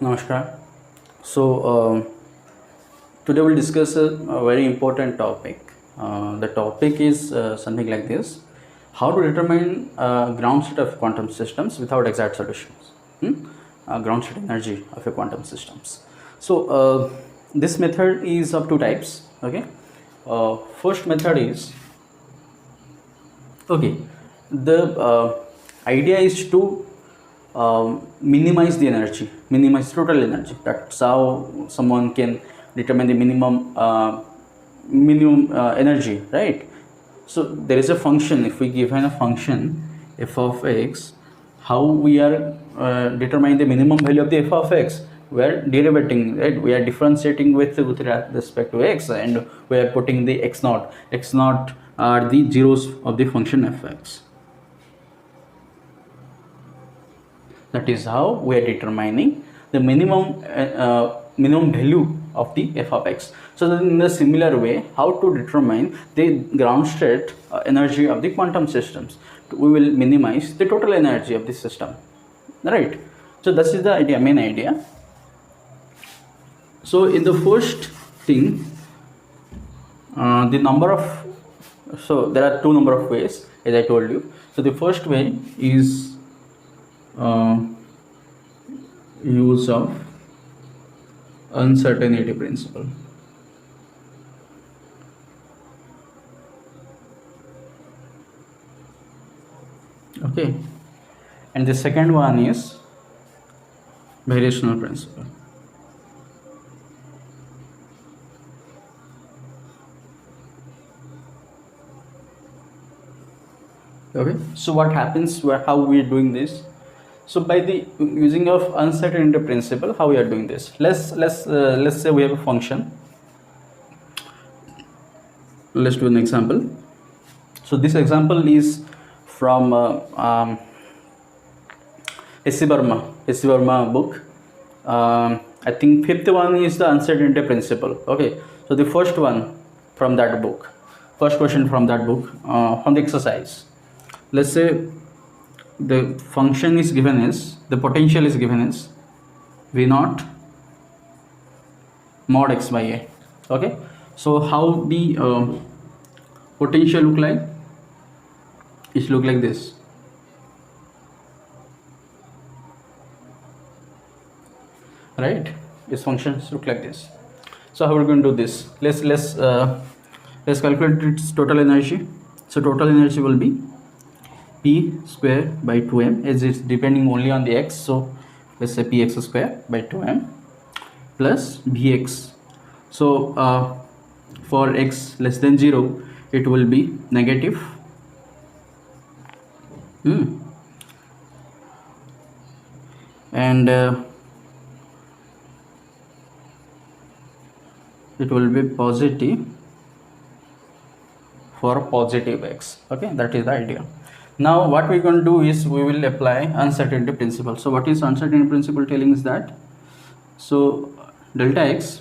Namaskar. So, today we'll discuss a very important topic. The topic is something like this: how to determine ground state of quantum systems without exact solutions. Ground state energy of a quantum systems. So, this method is of two types. Okay. First method is okay. The idea is to minimize the energy, minimize total energy. That's how someone can determine the minimum energy, right? So there is a function. If we given a function f of x, how we are determining the minimum value of the f of x? We are derivating, right? We are differentiating with respect to x, and we are putting the x naught. X naught are the zeros of the function f(x). That is how we are determining the minimum value of the f of x. So then in the similar way, how to determine the ground state energy of the quantum systems? We will minimize the total energy of the system, right? So this is the idea, main idea. So in the first thing, the number of, so there are two number of ways, as I told you. So the first way is use of uncertainty principle. Okay, and the second one is variational principle. Okay, so what happens, how we are doing this? So by the using of uncertainty principle, how we are doing this? Let's say we have a function. Let's do an example. So this example is from S.C. Verma book. I think fifth one is the uncertainty principle. Okay, so the first one from that book, first question from that book, from the exercise. Let's say the function is given as, the potential is given as V naught mod x by a. Okay, so how the potential look like? It look like this, right? This functions look like this. So how we're going to do this? Let's calculate its total energy. So total energy will be p square by 2m, as it's depending only on the x. So let's say px square by 2m plus vx. So for x less than 0, it will be negative and it will be positive for positive x. Okay, that is the idea. Now what we're going to do is we will apply uncertainty principle. So what is uncertainty principle telling is that, so delta x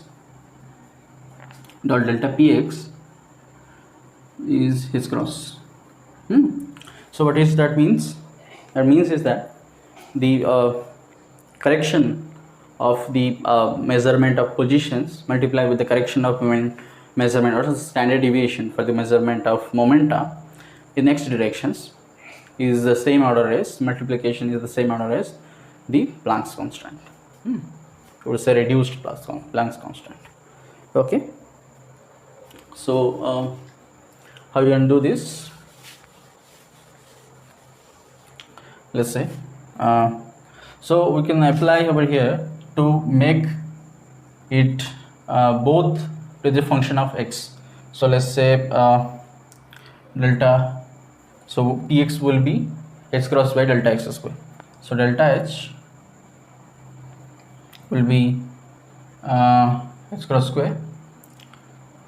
dot delta px is his cross. So what is that means? That means is that the correction of the measurement of positions multiplied with the correction of measurement or standard deviation for the measurement of momenta in x directions is the same order as, multiplication is the same order as the Planck's constant. Or say reduced Planck's constant. Okay, so how you can do this? Let's say so we can apply over here to make it both to the function of x. So let's say delta, so px will be h cross by delta x square. So delta h will be h cross square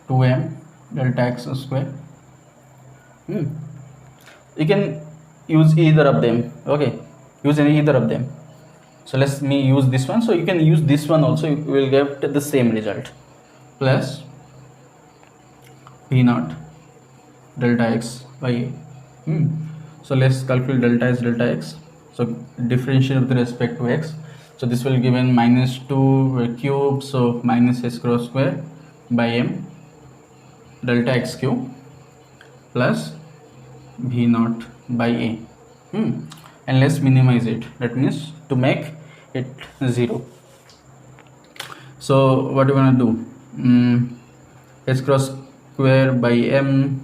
2m delta x square. You can use either of them. Okay, use either of them. So let me use this one. So you can use this one also, you will get the same result, plus p naught delta x by a. So let's calculate delta x. So differentiate with respect to x. So this will give in minus 2 cube, so minus h cross square by m delta x cube plus v naught by a. And let's minimize it, that means to make it 0. So what are we gonna do? H cross square by m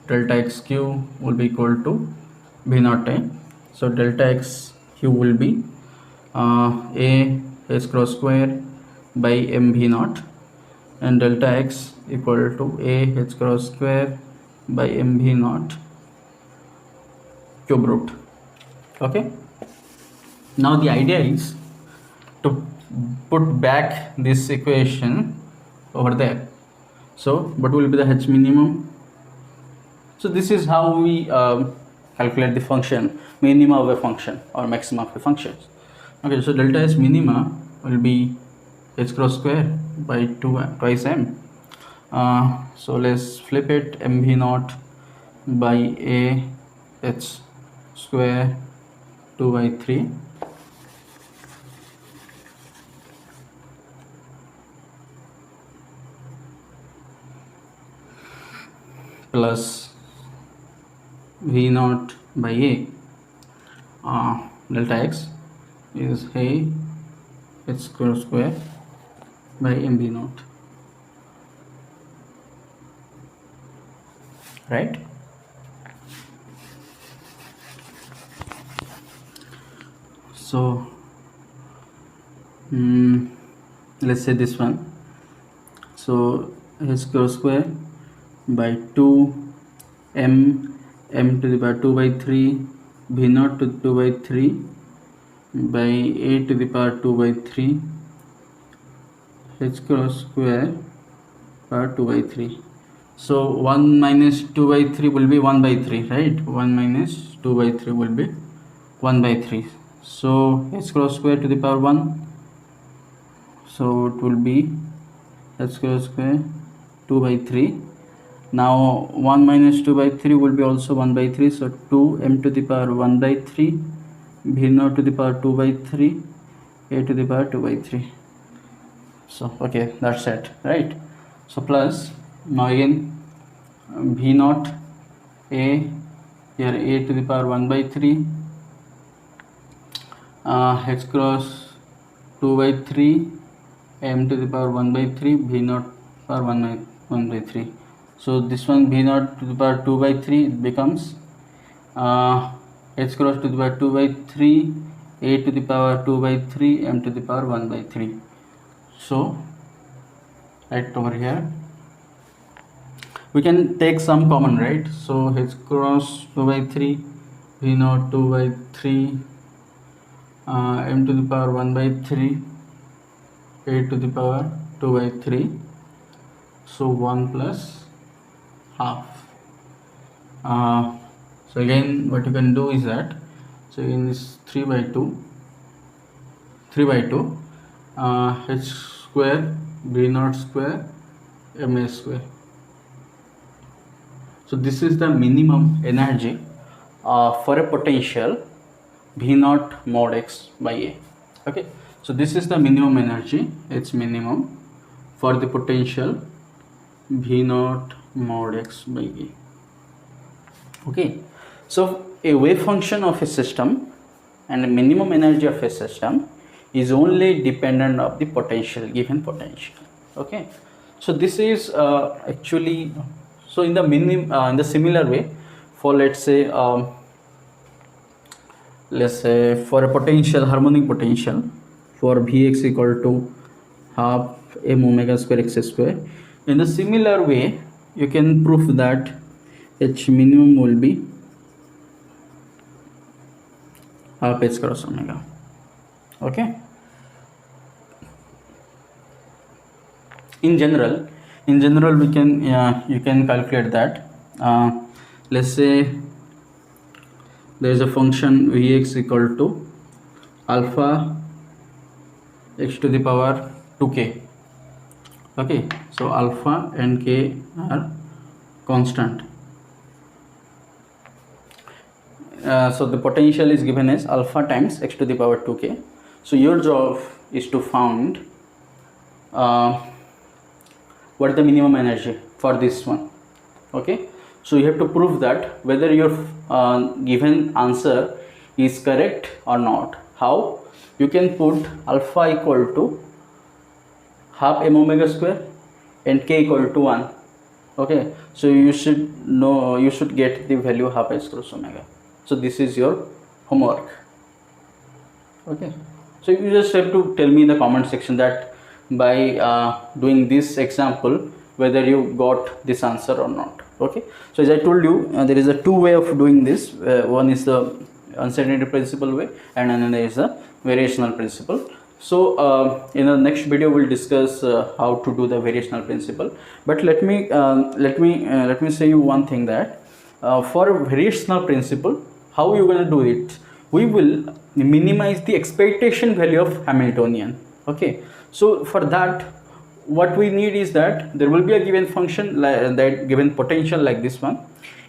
delta x cube will be equal to v naught a. So delta x cube will be a h cross square by m v naught, and delta x equal to a h cross square by m v naught cube root. Okay, now the idea is to put back this equation over there. So what will be the h minimum? So this is how we calculate the function minima of a function or maximum of a function. Okay, so delta h minima will be h cross square by twice m. So let's flip it, mv naught by a h square 2 by 3 plus v naught by a delta x is a h cross square by mv naught, right? So let's say this one, so h cross square by 2 m to the power 2 by 3 v naught to 2 by 3 by a to the power 2 by 3 h cross square power 2 by 3. So 1 minus 2 by 3 will be 1 by 3, right? 1 minus 2 by 3 will be 1 by 3. So h cross square to the power 1, so it will be h cross square 2 by 3. Now 1 minus 2 by 3 will be also 1 by 3, so 2 m to the power 1 by 3 v naught to the power 2 by 3 a to the power 2 by 3. So okay, that's it, right? So plus, now again v naught a, here a to the power 1 by 3 h cross 2 by 3 m to the power 1 by 3 v naught power 1 by 3. So this one v naught to the power 2 by 3 it becomes h cross to the power 2 by 3 a to the power 2 by 3 m to the power 1 by 3. So right over here we can take some common, right? So h cross 2 by 3 v naught 2 by 3 m to the power 1 by 3 a to the power 2 by 3, so 1 plus half. So again what you can do is that, so in this 3 by 2 h square v naught square ma square. So this is the minimum energy for a potential v naught mod x by a. Okay, so this is the minimum energy, it's minimum for the potential v naught mod x by a. Okay, so a wave function of a system and the minimum energy of a system is only dependent of the potential, given potential. Okay, so this is actually, so in the in the similar way, for let's say for a potential, harmonic potential for Vx equal to half m omega square x square, in the similar way you can prove that h minimum will be half h cross omega. Okay, in general we can you can calculate that let's say there is a function Vx equal to alpha x to the power 2k. Okay, so alpha and k are constant. So the potential is given as alpha times x to the power 2k. So your job is to find what is the minimum energy for this one. Okay, so you have to prove that whether your given answer is correct or not. How? You can put alpha equal to half m omega square and k equal to 1. Okay, so you should know, you should get the value half s cross omega. So this is your homework. Okay, so you just have to tell me in the comment section that by doing this example whether you got this answer or not. Okay, so as I told you, there is a two way of doing this. One is the uncertainty principle way, and another is the variational principle. So in the next video we'll discuss how to do the variational principle. But let me say you one thing, that for variational principle, how you gonna do it? We will minimize the expectation value of Hamiltonian. Okay, so for that what we need is that there will be a given function, like that given potential like this one,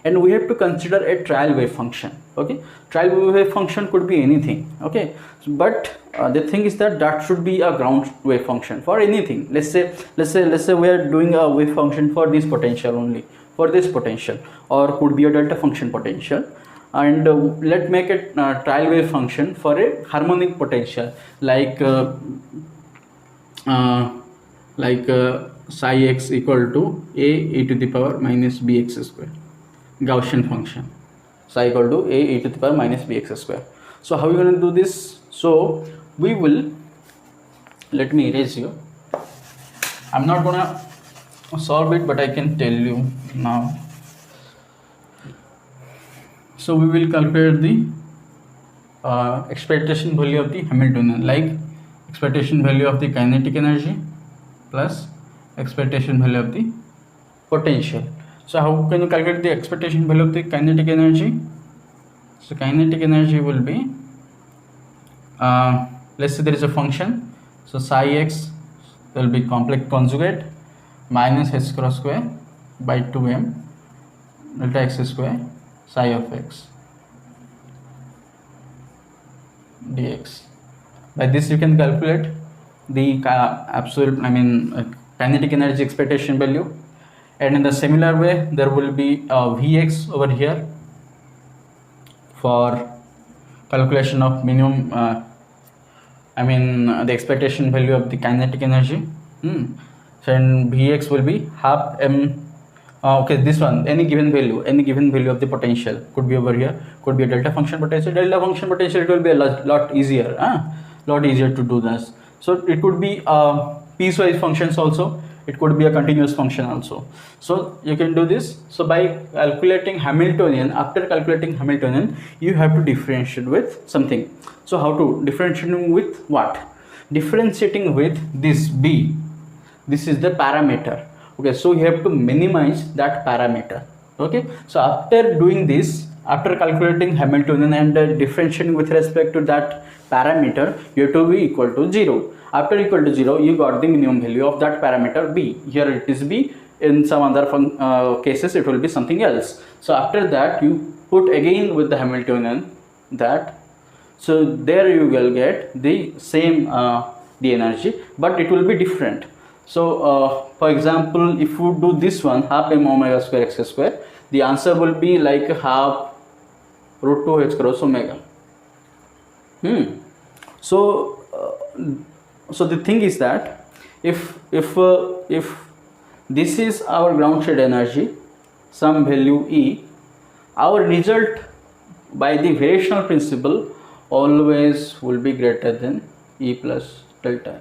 and we have to consider a trial wave function. Okay, trial wave function could be anything. Okay, but the thing is that that should be a ground wave function for anything. Let's say we are doing a wave function for this potential only, for this potential, or could be a delta function potential, and let's make a trial wave function for a harmonic potential like psi x equal to a to the power minus bx square, Gaussian function, psi equal to a to the power minus bx square. So how are you going to do this? So we will, let me erase you. I'm not gonna solve it, but I can tell you now. So we will calculate the expectation value of the Hamiltonian, like expectation value of the kinetic energy plus expectation value of the potential. So how can you calculate the expectation value of the kinetic energy? So kinetic energy will be, let's say there is a function, so psi x will be complex conjugate minus h cross square by 2m delta x square psi of x dx. By this you can calculate the absolute, kinetic energy expectation value. And in the similar way there will be Vx over here for calculation of minimum the expectation value of the kinetic energy. So and Vx will be half m. Okay, this one, any given value of the potential could be over here, could be a delta function potential. It will be a lot easier to do this. So it could be piecewise functions also, it could be a continuous function also. So you can do this. So by calculating Hamiltonian, after calculating Hamiltonian, you have to differentiate with something. So how to differentiate with what? Differentiating with this b. This is the parameter. Okay, so you have to minimize that parameter. Okay, so after doing this, after calculating Hamiltonian and differentiating with respect to that parameter, you have to be equal to 0. After equal to 0, you got the minimum value of that parameter b. Here it is b, in some other cases it will be something else. So after that you put again with the Hamiltonian that, so there you will get the same the energy, but it will be different. So for example, if you do this one, half m omega square x square, the answer will be like half root 2 h cross omega. So the thing is that if this is our ground state energy, some value E, our result by the variational principle always will be greater than E plus delta.